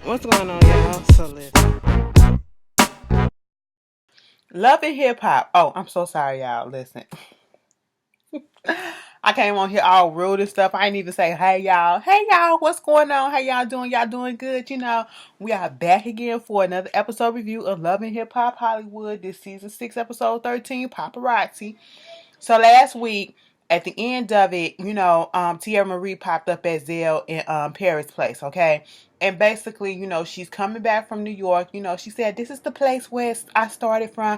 What's going on, y'all? So listen. Love and hip hop. Oh, I'm so sorry, y'all. Listen. I came on here all rude and stuff. I ain't even say, hey y'all. Hey y'all, what's going on? How y'all doing? Y'all doing good? We are back again for another episode review of Love and Hip Hop Hollywood. This season 6, episode 13, Paparazzi. So last week, at the end of it, Tearra Marie popped up at Zell in Paris Place, okay? And basically, she's coming back from New York. She said, this is the place where I started from.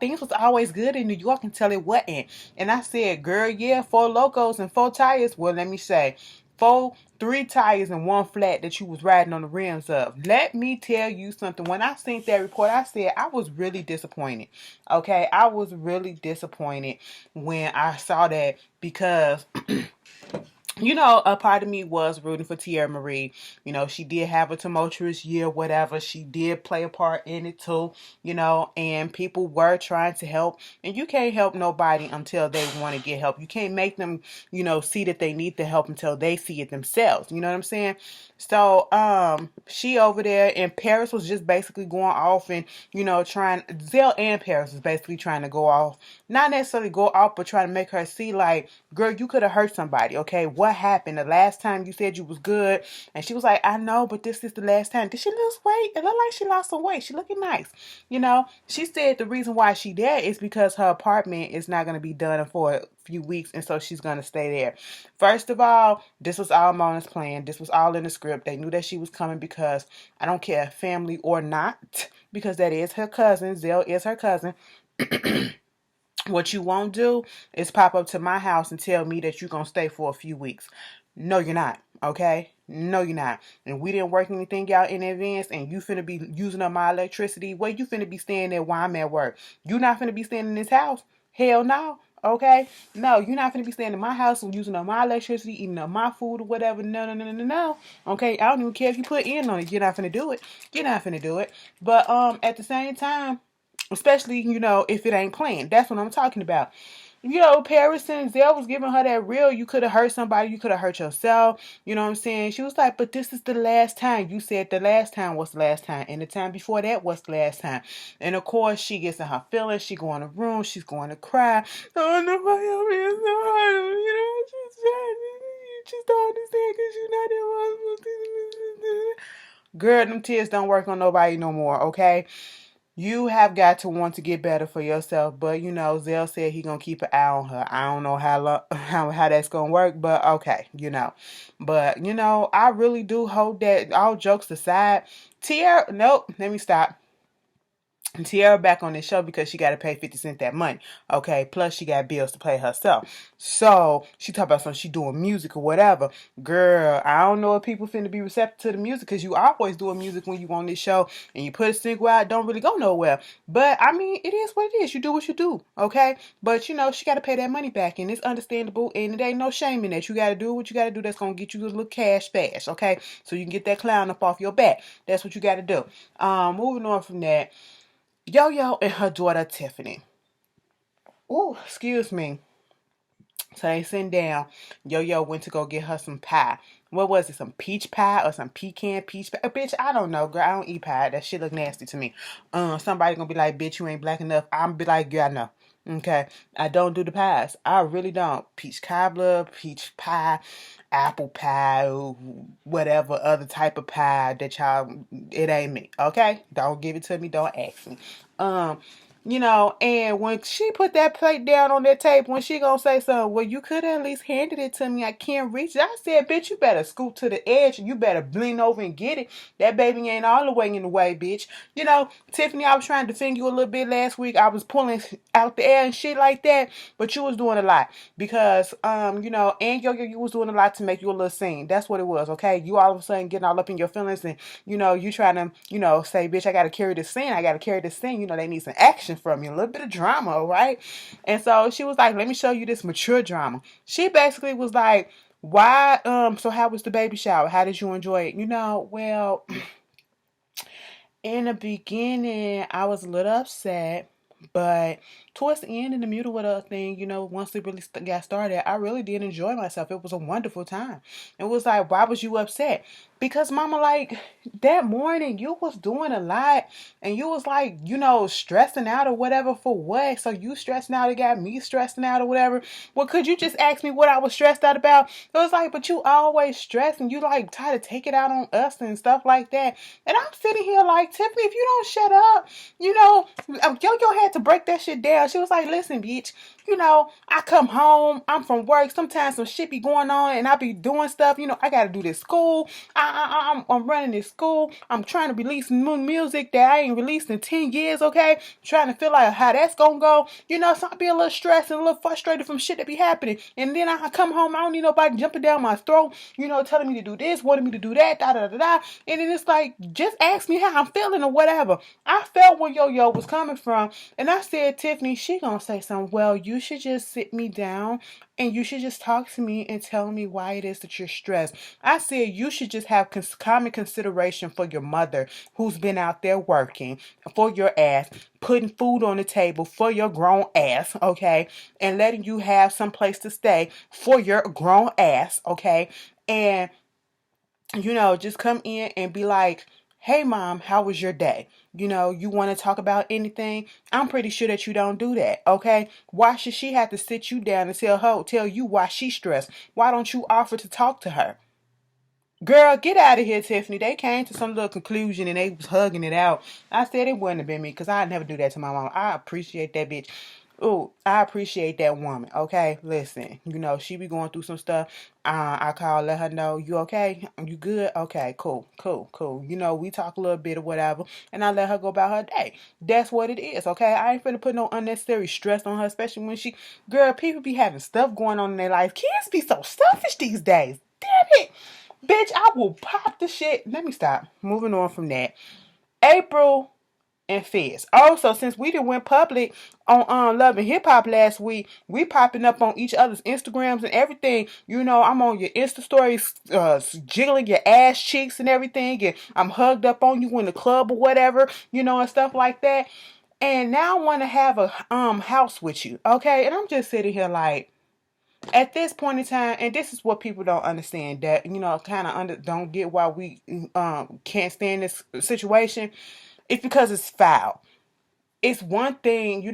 Things was always good in New York until it wasn't. And I said, girl, yeah, 4 locos and 4 tires. Well, let me say, 3 tires and 1 flat that you was riding on the rims of. Let me tell you something. When I seen that report, I said I was really disappointed. Okay, I was really disappointed when I saw that because a part of me was rooting for Tearra Marie. She did have a tumultuous year, whatever. She did play a part in it too, and people were trying to help. And you can't help nobody until they want to get help. You can't make them, see that they need the help until they see it themselves. You know what I'm saying? So, she over there in Paris was just basically going off and, Zell and Paris was basically trying to go off. Not necessarily go off, but trying to make her see like, girl, you could have hurt somebody, okay? What happened? The last time you said you was good. And she was like, I know, but this is the last time. Did she lose weight? It looked like she lost some weight. She looking nice. She said the reason why she there is because her apartment is not going to be done for a few weeks, and so she's going to stay there. First of all, this was all Mona's plan. This was all in the script. They knew that she was coming because I don't care, family or not, because that is her cousin. Zell is her cousin. What you won't do is pop up to my house and tell me that you're going to stay for a few weeks. No, you're not. Okay? No, you're not. And we didn't work anything out in advance, and you finna be using up my electricity. Where you finna be staying there while I'm at work? You not finna be staying in this house? Hell no. Okay? No, you're not finna be staying in my house and using up my electricity, eating up my food or whatever. No, no, no, no, no, no. Okay? I don't even care if you put in on it. You're not finna do it. You're not finna do it. But at the same time, especially, if it ain't planned. That's what I'm talking about. Paris and Zell was giving her that real, you could have hurt somebody, you could have hurt yourself. You know what I'm saying? She was like, but this is the last time. You said the last time was the last time. And the time before that was the last time. And of course, she gets in her feelings. She go in the room. She's going to cry. Oh, nobody help me. It's so hard. She don't understand because she's not there. Girl, them tears don't work on nobody no more, okay? You have got to want to get better for yourself, but Zell said he gonna keep an eye on her. I don't know how that's gonna work, but okay, But I really do hope that, all jokes aside, Tearra. Nope, let me stop. Tearra back on this show because she got to pay 50 Cent that money. Okay. Plus she got bills to pay herself. So she talk about something she doing music or whatever. Girl, I don't know if people finna be receptive to the music because you always doing music when you on this show and you put a single out, don't really go nowhere. But I mean, it is what it is. You do what you do. Okay. But she got to pay that money back, and it's understandable, and it ain't no shame in that. You got to do what you got to do. That's going to get you a little cash fast. Okay. So you can get that clown up off your back. That's what you got to do. Moving on from that. Yo-Yo and her daughter Tiffany. Oh, excuse me. So they sitting down. Yo-Yo went to go get her some pie. What was it? Some peach pie or some pecan peach pie? Bitch, I don't know, girl. I don't eat pie. That shit look nasty to me. Somebody gonna be like, bitch, you ain't black enough. I'm be like, girl, I know. Okay. I don't do the pies. I really don't. Peach cobbler, peach pie, apple pie, whatever other type of pie that y'all, it ain't me. Okay? Don't give it to me. Don't ask me. Um, and when she put that plate down on that table, when she gonna say something, well, you could have at least handed it to me. I can't reach it. I said, bitch, you better scoot to the edge and you better lean over and get it. That baby ain't all the way in the way, bitch. Tiffany, I was trying to defend you a little bit last week. I was pulling out the air and shit like that, but you was doing a lot because, and you was doing a lot to make you a little scene. That's what it was, okay? You all of a sudden getting all up in your feelings and, you trying to, say, bitch, I got to carry this scene. I got to carry this scene. They need some action from you, a little bit of drama, right? And so she was like, let me show you this mature drama. She basically was like, why, so how was the baby shower? How did you enjoy it? Well, in the beginning, I was a little upset, but towards the end, in the middle of the thing, once it really got started, I really did enjoy myself. It was a wonderful time. It was like, why was you upset? Because mama, like, that morning you was doing a lot and you was like, stressing out or whatever for what? So you stressing out, it got me stressing out or whatever. Well, could you just ask me what I was stressed out about? It was like, but you always stress and you like try to take it out on us and stuff like that. And I'm sitting here like, Tiffany, if you don't shut up, Yo had to break that shit down. She was like, listen, bitch, I come home, I'm from work. Sometimes some shit be going on and I be doing stuff. I got to do this school. I'm running this school. I'm trying to release new music that I ain't released in 10 years, okay? Trying to feel like how that's going to go. So I be a little stressed and a little frustrated from shit that be happening. And then I come home, I don't need nobody jumping down my throat, telling me to do this, wanting me to do that, da da da da. And then it's like, just ask me how I'm feeling or whatever. I felt where Yo was coming from. And I said, Tiffany, she gonna say something. Well, you should just sit me down and you should just talk to me and tell me why it is that you're stressed. I said you should just have common consideration for your mother who's been out there working for your ass, putting food on the table for your grown ass, okay, and letting you have some place to stay for your grown ass, okay, and just come in and be like, hey mom, how was your day? You want to talk about anything? I'm pretty sure that you don't do that, okay? Why should she have to sit you down and tell you why she's stressed? Why don't you offer to talk to her? Girl, get out of here, Tiffany. They came to some little conclusion and they was hugging it out. I said it wouldn't have been me because I'd never do that to my mom. I appreciate that bitch. Oh, I appreciate that woman. Okay, listen. She be going through some stuff. I call, let her know, you okay? You good? Okay, cool, cool, cool. We talk a little bit or whatever, and I let her go about her day. That's what it is, okay? I ain't finna put no unnecessary stress on her, especially when girl, people be having stuff going on in their life. Kids be so selfish these days. Damn it. Bitch, I will pop the shit. Let me stop. Moving on from that. April and Fizz. Also, since we done went public on Love and Hip Hop last week, we popping up on each other's Instagrams and everything. I'm on your Insta stories, jiggling your ass cheeks and everything, and I'm hugged up on you in the club or whatever, and stuff like that. And now I want to have a house with you, okay? And I'm just sitting here like, at this point in time, and this is what people don't understand, that kind of don't get why we can't stand this situation. It's because it's foul. It's one thing,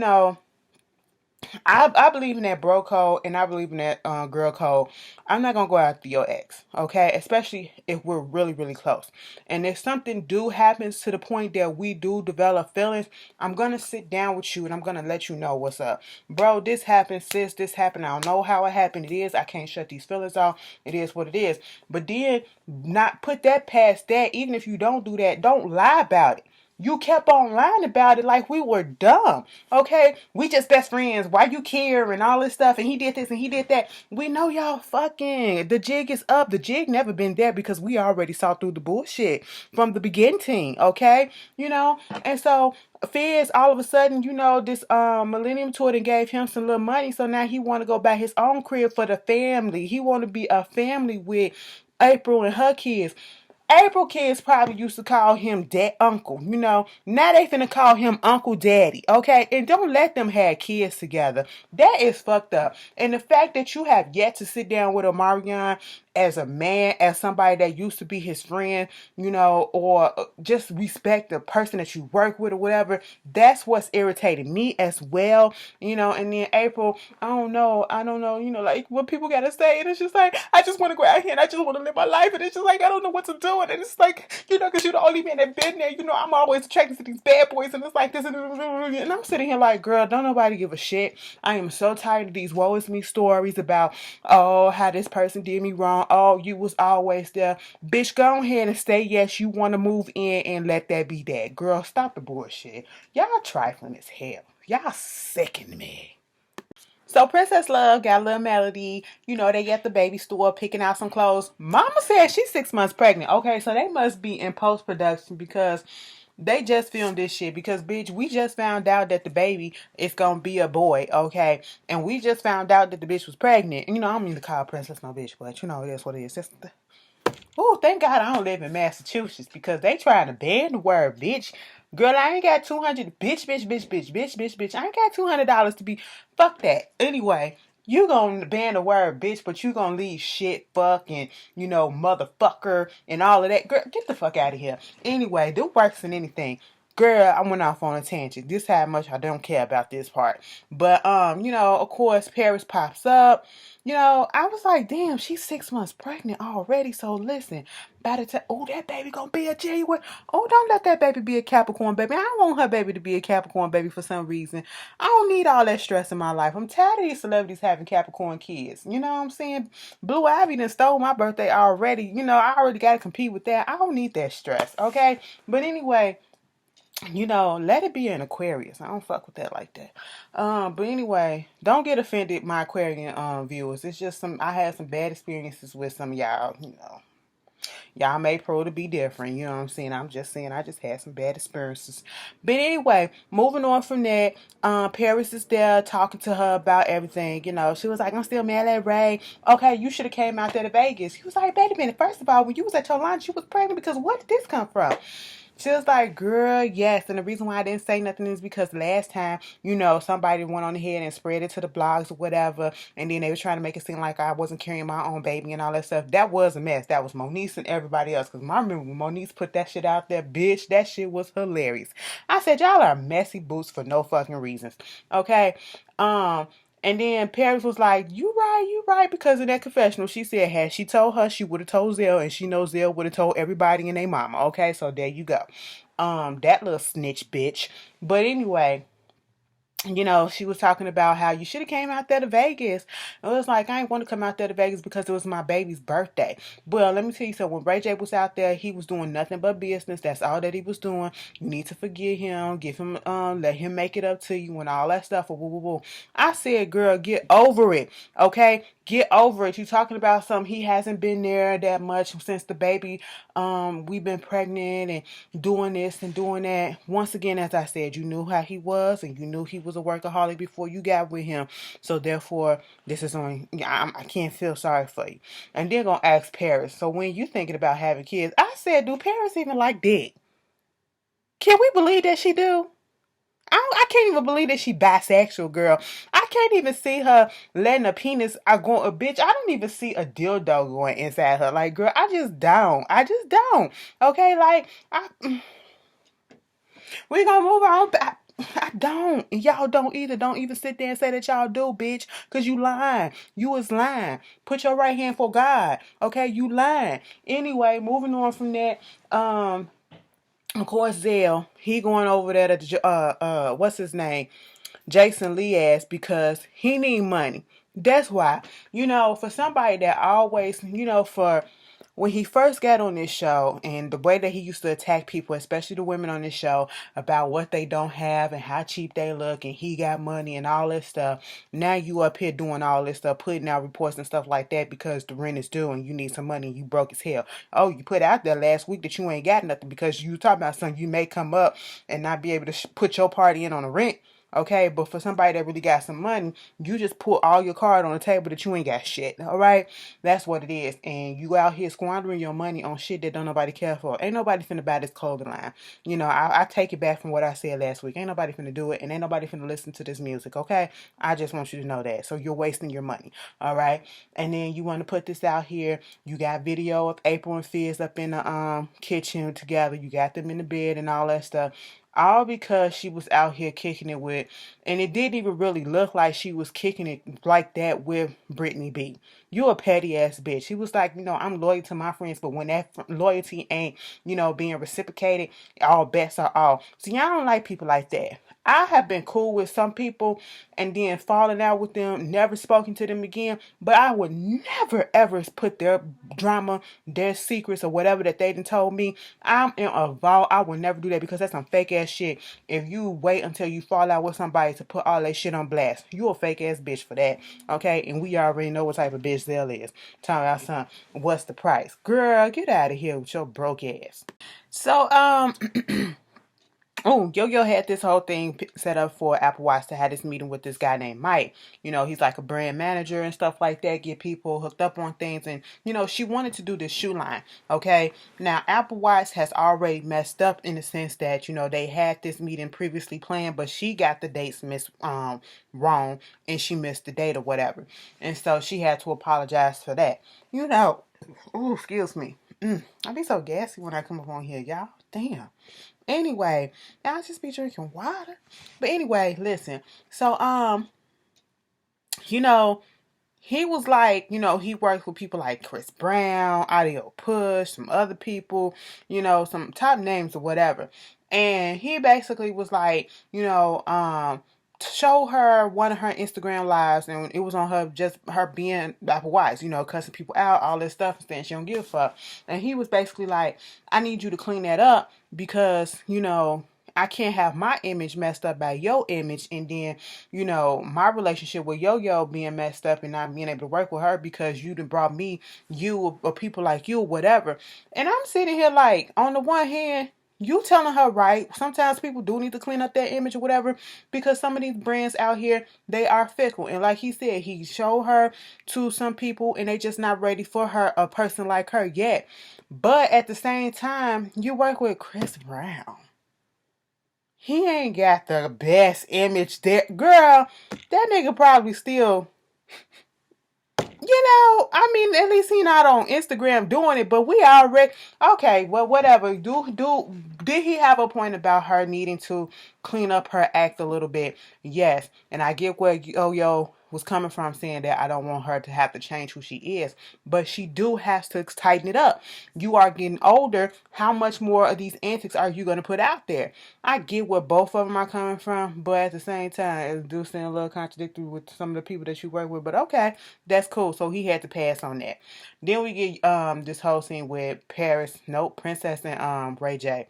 I believe in that bro code and I believe in that girl code. I'm not gonna go after your ex, okay? Especially if we're really, really close. And if something do happens to the point that we do develop feelings, I'm gonna sit down with you and I'm gonna let you know what's up. Bro, this happened, sis, this happened. I don't know how it happened. It is. I can't shut these feelings off. It is what it is. But then not put that past that. Even if you don't do that, don't lie about it. You kept on lying about it like we were dumb. Okay? We just best friends. Why you care and all this stuff. And he did this and he did that. We know y'all fucking. The jig is up. The jig never been there because we already saw through the bullshit from the beginning. Okay? And so Fizz all of a sudden, this Millennium Tour and gave him some little money. So now he want to go buy his own crib for the family. He want to be a family with April and her kids. April kids probably used to call him dad uncle, Now they finna call him Uncle Daddy, okay? And don't let them have kids together. That is fucked up. And the fact that you have yet to sit down with Omarion as a man, as somebody that used to be his friend, or just respect the person that you work with or whatever, that's what's irritating me as well, And then April, I don't know, like what people gotta say, and it's just like, I just want to go out here and I just want to live my life, and it's just like, I don't know what to do, and it's like, because you're the only man that been there, I'm always attracted to these bad boys, and it's like this, and I'm sitting here like, girl, don't nobody give a shit. I am so tired of these woe is me stories about, oh, how this person did me wrong. Oh, you was always there. Bitch, go ahead and say yes, you want to move in and let that be that. Girl, stop the bullshit. Y'all trifling as hell. Y'all sicken me. So Princess Love got a little Melody. They at the baby store picking out some clothes. Mama said she's 6 months pregnant. Okay, so they must be in post-production because they just filmed this shit. Because, bitch, we just found out that the baby is going to be a boy, okay? And we just found out that the bitch was pregnant. And, I don't mean to call Princess no bitch, but, it is what it is. Oh, thank God I don't live in Massachusetts because they trying to ban the word bitch. Girl, I ain't got 200. Bitch. I ain't got $200 to be. Fuck that. Anyway, You gonna ban the word bitch, but you gonna leave shit, fuck, and motherfucker and all of that. Girl, get the fuck out of here. Anyway, do worse than anything. Girl, I went off on a tangent. This how much I don't care about this part. But of course, Paris pops up. I was like, damn, she's 6 months pregnant already. So listen, by the time, oh, that baby gonna be a January. Oh, don't let that baby be a Capricorn baby. I don't want her baby to be a Capricorn baby for some reason. I don't need all that stress in my life. I'm tired of these celebrities having Capricorn kids. You know what I'm saying? Blue Ivy done stole my birthday already. I already got to compete with that. I don't need that stress, okay? But anyway, let it be an Aquarius. I don't fuck with that like that. But anyway, don't get offended, my Aquarian viewers. It's just I had some bad experiences with some of y'all, Y'all may prove to be different. You know what I'm saying? I'm just saying I just had some bad experiences. But anyway, moving on from that, Paris is there talking to her about everything. She was like, I'm still mad at Ray. Okay, you should have came out there to Vegas. He was like, wait a minute. First of all, when you was at your lunch, you was pregnant because where did this come from? She was like, girl, yes. And the reason why I didn't say nothing is because last time, somebody went on ahead and spread it to the blogs or whatever. And then they were trying to make it seem like I wasn't carrying my own baby and all that stuff. That was a mess. That was Moniece and everybody else. Because I remember when Moniece put that shit out there, bitch, that shit was hilarious. I said, y'all are messy boots for no fucking reasons. Okay? And then Paris was like, you right, because in that confessional, she said, had she told her, she would have told Zell, and she knows Zell would have told everybody and their mama. Okay, so there you go. That little snitch bitch. But anyway, she was talking about how you should have came out there to Vegas. It was like, I ain't want to come out there to Vegas because it was my baby's birthday. Well, let me tell you something. When Ray J was out there, he was doing nothing but business. That's all that he was doing. You need to forgive him. Give him, let him make it up to you and all that stuff. Woo, woo, woo. I said, girl, get over it. Okay? Get over it. You talking about something. He hasn't been there that much since the baby. We've been pregnant and doing this and doing that. Once again, as I said, you knew how he was and you knew he was a workaholic before you got with him. So therefore, this is on. I can't feel sorry for you. And then gonna ask Paris. So when you thinking about having kids, I said, do Paris even like dick? Can we believe that she do? I can't even believe that she bisexual, girl. I can't even see her letting a penis go a bitch. I don't even see a dildo going inside her. Like, girl, I just don't. Okay, like we gonna move on. I don't. Y'all don't either. Don't even sit there and say that y'all do, bitch. Cause you lying. You was lying. Put your right hand for God. Okay, you lying. Anyway, moving on from that. Of course, Zell, he going over there to what's his name? Jason Lee ass because he need money. That's why. For somebody that always, for when he first got on this show and the way that he used to attack people, especially the women on this show, about what they don't have and how cheap they look and he got money and all this stuff. Now you up here doing all this stuff, putting out reports and stuff like that because the rent is due and you need some money and you broke as hell. Oh, you put out there last week that you ain't got nothing because you talking about something you may come up and not be able to put your party in on the rent. Okay, but for somebody that really got some money, you just put all your card on the table that you ain't got shit. All right, that's what it is. And you out here squandering your money on shit that don't nobody care for. Ain't nobody finna buy this clothing line. I take it back from what I said last week. Ain't nobody finna do it, and ain't nobody finna listen to this music. Okay, I just want you to know that. So you're wasting your money. All right, and then you want to put this out here. You got video of April and Fizz up in the kitchen together. You got them in the bed and all that stuff. All because she was out here kicking it with, and it didn't even really look like she was kicking it like that with Brittany B. You a petty ass bitch. He was like, I'm loyal to my friends, but when that loyalty ain't, being reciprocated, all bets are off. See, I don't like people like that. I have been cool with some people and then falling out with them, never spoken to them again, but I would never ever put their drama, their secrets or whatever that they done told me. I'm in a vault. I would never do that because that's some fake ass shit. If you wait until you fall out with somebody to put all that shit on blast, you a fake ass bitch for that. Okay? And we already know what type of bitch Zell is. Talking about son, what's the price? Girl, get out of here with your broke ass. So, Oh, Yo-Yo had this whole thing set up for Apple Watch to have this meeting with this guy named Mike. He's like a brand manager and stuff like that, get people hooked up on things. And, she wanted to do this shoe line. Okay. Now, Apple Watch has already messed up in the sense that, they had this meeting previously planned, but she got the dates wrong and she missed the date or whatever. And so she had to apologize for that. Oh, excuse me. I be so gassy when I come up on here, y'all. Damn. Anyway, I'll just be drinking water. But anyway, listen. So, you know, he was like, he worked with people like Chris Brown, Audio Push, some other people, some top names or whatever. And he basically was like, show her one of her Instagram lives, and it was on her, just her being Apple Watch, cussing people out, all this stuff, and saying she don't give a fuck. And he was basically like, I need you to clean that up because, I can't have my image messed up by your image, and then, my relationship with Yo-Yo being messed up and not being able to work with her because you done brought me, you or people like you or whatever. And I'm sitting here like, on the one hand, you telling her right. Sometimes people do need to clean up their image or whatever because some of these brands out here, they are fickle. And like he said, he showed her to some people and they just not ready for her, a person like her yet. But at the same time, you work with Chris Brown. He ain't got the best image there. Girl, that nigga probably still, I mean, at least he not on Instagram doing it, but we already, okay, well, whatever. Did he have a point about her needing to clean up her act a little bit? Yes. And I get where Yo-Yo was coming from saying that I don't want her to have to change who she is, but she do has to tighten it up. You are getting older. How much more of these antics are you going to put out there? I get where both of them are coming from, but at the same time, it do seem a little contradictory with some of the people that you work with, but okay, that's cool. So he had to pass on that. Then we get this whole scene with Princess and Ray J.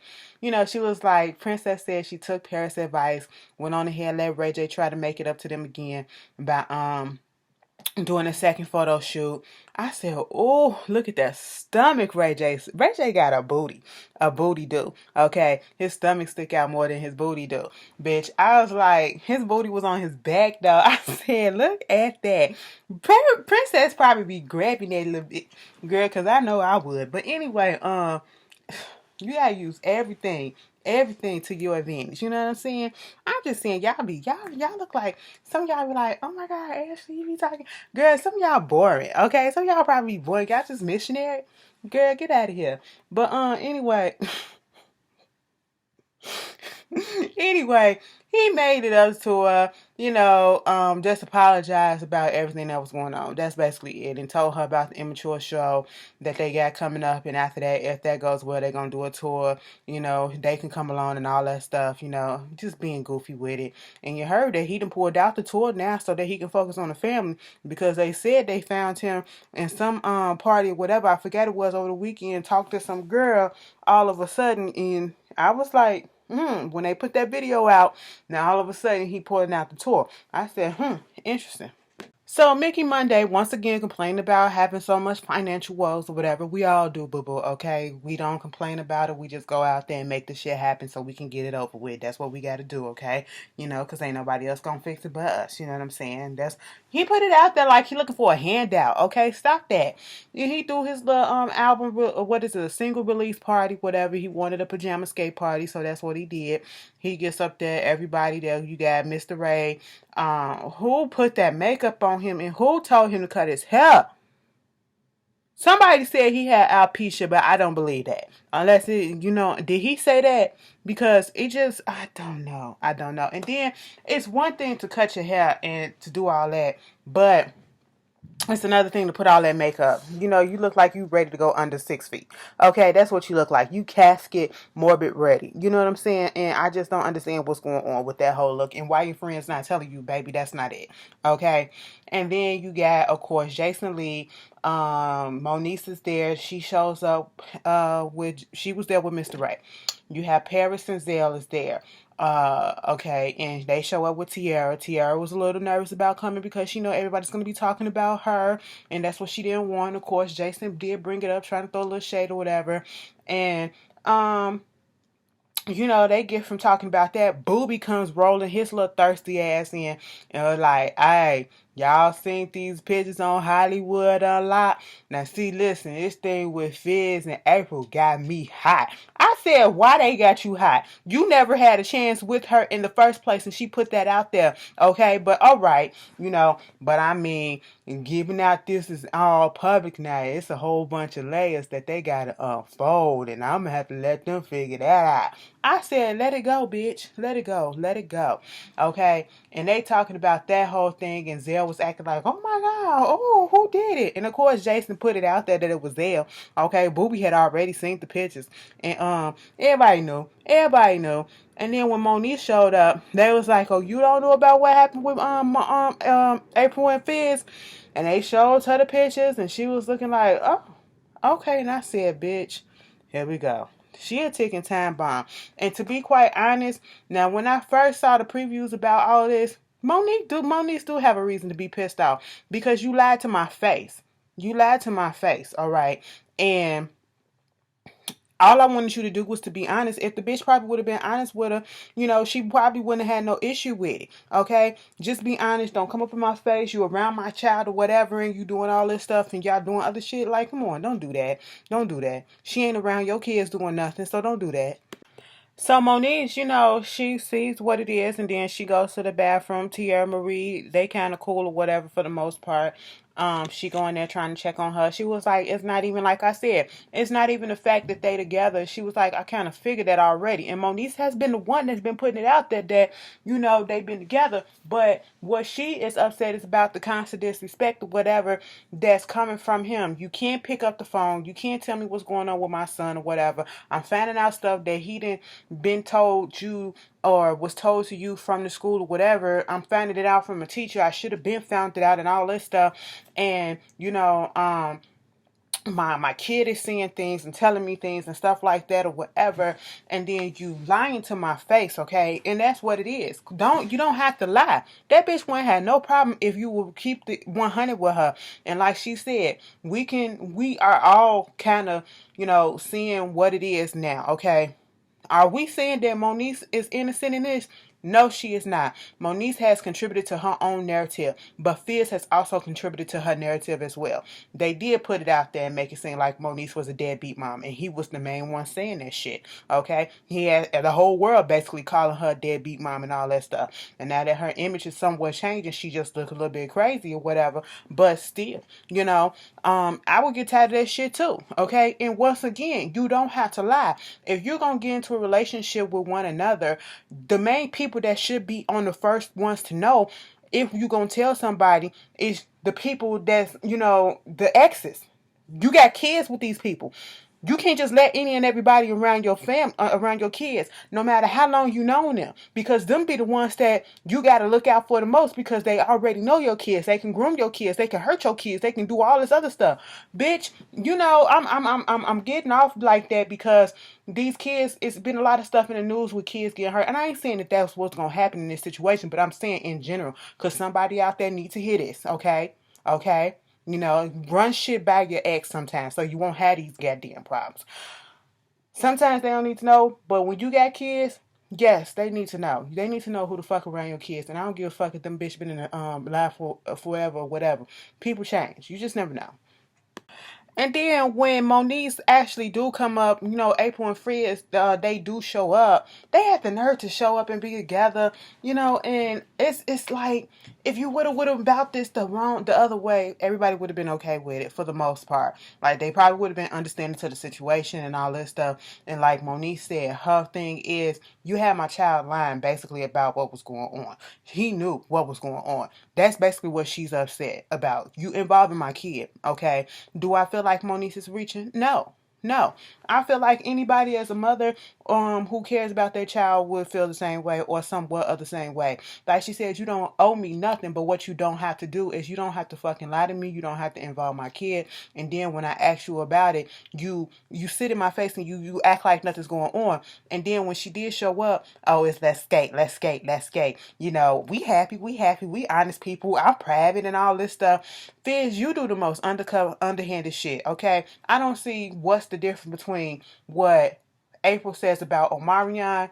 She was like, Princess said she took Paris' advice, went on ahead and let Ray J try to make it up to them again by doing a second photo shoot. I said, oh, look at that stomach, Ray J. Ray J got a booty do. Okay, his stomach stick out more than his booty do. Bitch, I was like, his booty was on his back though. I said, look at that. Princess probably be grabbing that little bit, girl, because I know I would. But anyway, you gotta use everything to your advantage. You know what I'm saying? I'm just saying, y'all look like, some of y'all be like, oh my God, Ashley, you be talking. Girl, some of y'all boring, okay? Some of y'all probably be boring. Y'all just missionary. Girl, get out of here. But, anyway. Anyway, he made it up to her, just apologized about everything that was going on. That's basically it. And told her about the Immature show that they got coming up. And after that, if that goes well, they're going to do a tour. They can come along and all that stuff, just being goofy with it. And you heard that he done pulled out the tour now so that he can focus on the family because they said they found him in some party, whatever. I forget it was over the weekend, talked to some girl all of a sudden. And I was like, when they put that video out, now all of a sudden he pulling out the tour. I said, interesting. So Mickey Monday once again complained about having so much financial woes or whatever. We all do, boo-boo, okay? We don't complain about it. We just go out there and make the shit happen so we can get it over with. That's what we got to do, okay? Because ain't nobody else gonna fix it but us. You know what I'm saying? He put it out there like he looking for a handout, okay? Stop that. He threw his little album, what is it, a single release party, whatever. He wanted a pajama skate party, so that's what he did. He gets up there, everybody there. You got Mr. Ray. Who put that makeup on him and who told him to cut his hair? Somebody said he had alopecia, but I don't believe that. Unless did he say that? Because I don't know. And then it's one thing to cut your hair and to do all that, but it's another thing to put all that makeup. You look like you ready to go under 6 feet. Okay, that's what you look like. You casket morbid ready. You know what I'm saying? And I just don't understand what's going on with that whole look and why your friends not telling you, baby, that's not it. Okay. And then you got, of course, Jason Lee. Moniece is there. She shows up she was there with Mr. Ray. You have Paris and Zell is there. Okay, and they show up with Tearra. Tearra was a little nervous about coming because everybody's going to be talking about her, and that's what she didn't want. Of course, Jason did bring it up, trying to throw a little shade or whatever. And they get from talking about that. Booby comes rolling his little thirsty ass in and was like, hey, y'all seen these pictures on Hollywood a lot? Now, see, listen, this thing with Fizz and April got me hot. I said, why they got you hot? You never had a chance with her in the first place, and she put that out there, okay? But all right, but I mean, giving out this is all public now. It's a whole bunch of layers that they gotta unfold, and I'm gonna have to let them figure that out. I said, let it go, bitch. Let it go. Let it go. Okay? And they talking about that whole thing, and Zell was acting like, oh my God, oh, who did it? And of course, Jason put it out there that it was Zell. Okay? Booby had already seen the pictures. And everybody knew. Everybody knew. And then when Monique showed up, they was like, oh, you don't know about what happened with April and Fizz? And they showed her the pictures, and she was looking like, oh, okay. And I said, bitch, here we go. She a ticking time bomb. And to be quite honest, now when I first saw the previews about all this, Monique do have a reason to be pissed off because you lied to my face. You lied to my face, all right? And all I wanted you to do was to be honest. If the bitch probably would have been honest with her, she probably wouldn't have had no issue with it. Okay? Just be honest. Don't come up in my face. You around my child or whatever and you doing all this stuff and y'all doing other shit. Like, come on, don't do that. Don't do that. She ain't around your kids doing nothing, so don't do that. So Monique, she sees what it is and then she goes to the bathroom. Tearra Marie, they kind of cool or whatever for the most part. She go in there trying to check on her. She was like, it's not even like I said. It's not even the fact that they together. She was like, I kind of figured that already. And Monique has been the one that's been putting it out there that, they've been together. But what she is upset is about the constant disrespect or whatever that's coming from him. You can't pick up the phone. You can't tell me what's going on with my son or whatever. I'm finding out stuff that he didn't been told you or was told to you from the school or whatever. I'm finding it out from a teacher. I should have been found it out and all this stuff. And my kid is seeing things and telling me things and stuff like that or whatever, and then you lying to my face, okay? And that's what it is. You don't have to lie. That bitch wouldn't have no problem if you will keep the 100 with her. And like she said, we are all kind of seeing what it is now, okay? Are we saying that Monique is innocent in this? No, she is not. Monique has contributed to her own narrative, but Fizz has also contributed to her narrative as well. They did put it out there and make it seem like Monique was a deadbeat mom, and he was the main one saying that shit. Okay, he had the whole world basically calling her a deadbeat mom and all that stuff. And now that her image is somewhat changing, she just look a little bit crazy or whatever. But still, I would get tired of that shit too. Okay, and once again, you don't have to lie. If you're gonna get into a relationship with one another, the main people that should be on the first ones to know if you're going to tell somebody is the people that's, the exes. You got kids with these people. You can't just let any and everybody around your around your kids, no matter how long you known them, because them be the ones that you got to look out for the most because they already know your kids. They can groom your kids. They can hurt your kids. They can do all this other stuff, bitch. I'm getting off like that because these kids. It's been a lot of stuff in the news with kids getting hurt, and I ain't saying that that's what's gonna happen in this situation, but I'm saying in general because somebody out there needs to hear this. Okay, okay. Run shit by your ex sometimes so you won't have these goddamn problems. Sometimes they don't need to know, but when you got kids, yes, they need to know. They need to know who the fuck around your kids. And I don't give a fuck if them bitch been in the life for forever or whatever. People change. You just never know. And then when Monique's actually do come up, April and Fizz, they do show up. They had the nerve to show up and be together, and it's like if you would have about this the other way, everybody would have been okay with it for the most part. Like they probably would have been understanding to the situation and all this stuff. And like Monique said, her thing is you had my child lying basically about what was going on. He knew what was going on. That's basically what she's upset about. You involving my kid, okay? Do I feel like Monique is reaching? No. No. I feel like anybody as a mother who cares about their child would feel the same way or somewhat of the same way. Like she said, you don't owe me nothing, but what you don't have to do is you don't have to fucking lie to me. You don't have to involve my kid. And then when I ask you about it, you sit in my face and you act like nothing's going on. And then when she did show up, oh, it's let's skate, let's skate, let's skate. We happy, we honest people. I'm private and all this stuff. Fizz, you do the most underhanded shit, okay? I don't see what's the difference between what April says about Omarion,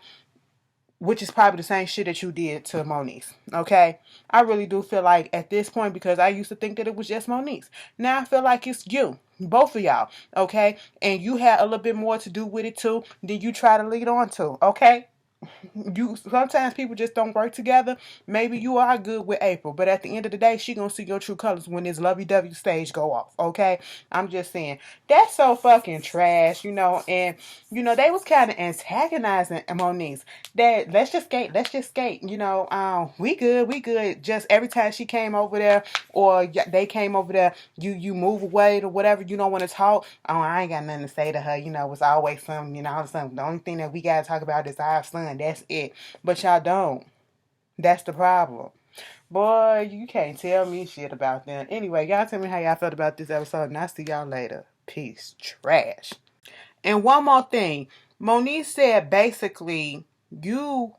which is probably the same shit that you did to Moniece. Okay? I really do feel like at this point, because I used to think that it was just Moniece. Now I feel like it's you. Both of y'all. Okay? And you had a little bit more to do with it too than you try to lead on to. Okay? You sometimes people just don't work together. Maybe you are good with April, but at the end of the day, she gonna see your true colors when this lovey-dovey stage go off. Okay, I'm just saying that's so fucking trash, And they was kind of antagonizing Moniece. That let's just skate. We good. Just every time she came over there or they came over there, you move away or whatever. You don't want to talk. Oh, I ain't got nothing to say to her. It's always something. Something. The only thing that we gotta talk about is our son. That's it. But y'all don't. That's the problem. Boy, you can't tell me shit about them. Anyway, y'all tell me how y'all felt about this episode, and I'll see y'all later. Peace. Trash. And one more thing. Moniece said basically, you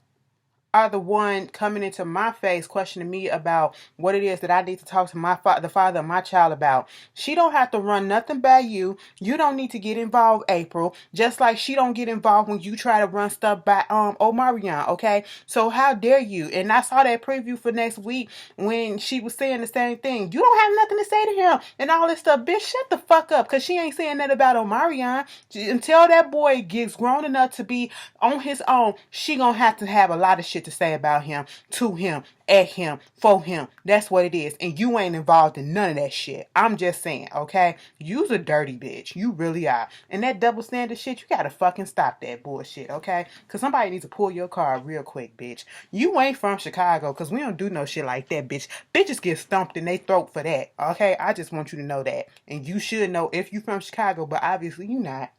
are the one coming into my face questioning me about what it is that I need to talk to the father of my child about. She don't have to run nothing by you. You don't need to get involved, April. Just like she don't get involved when you try to run stuff by Omarion, okay? So how dare you? And I saw that preview for next week when she was saying the same thing. You don't have nothing to say to him and all this stuff. Bitch, shut the fuck up, because she ain't saying that about Omarion. Until that boy gets grown enough to be on his own, she gonna have to have a lot of shit to say about him, to him, at him, for him. That's what it is. And you ain't involved in none of that shit. I'm just saying, okay? You's a dirty bitch. You really are. And that double standard shit, you gotta fucking stop that bullshit, okay? Because somebody needs to pull your card real quick, bitch. You ain't from Chicago, because we don't do no shit like that, bitch. Bitches get stumped in their throat for that, okay? I just want you to know that. And you should know if you from Chicago, but obviously you not.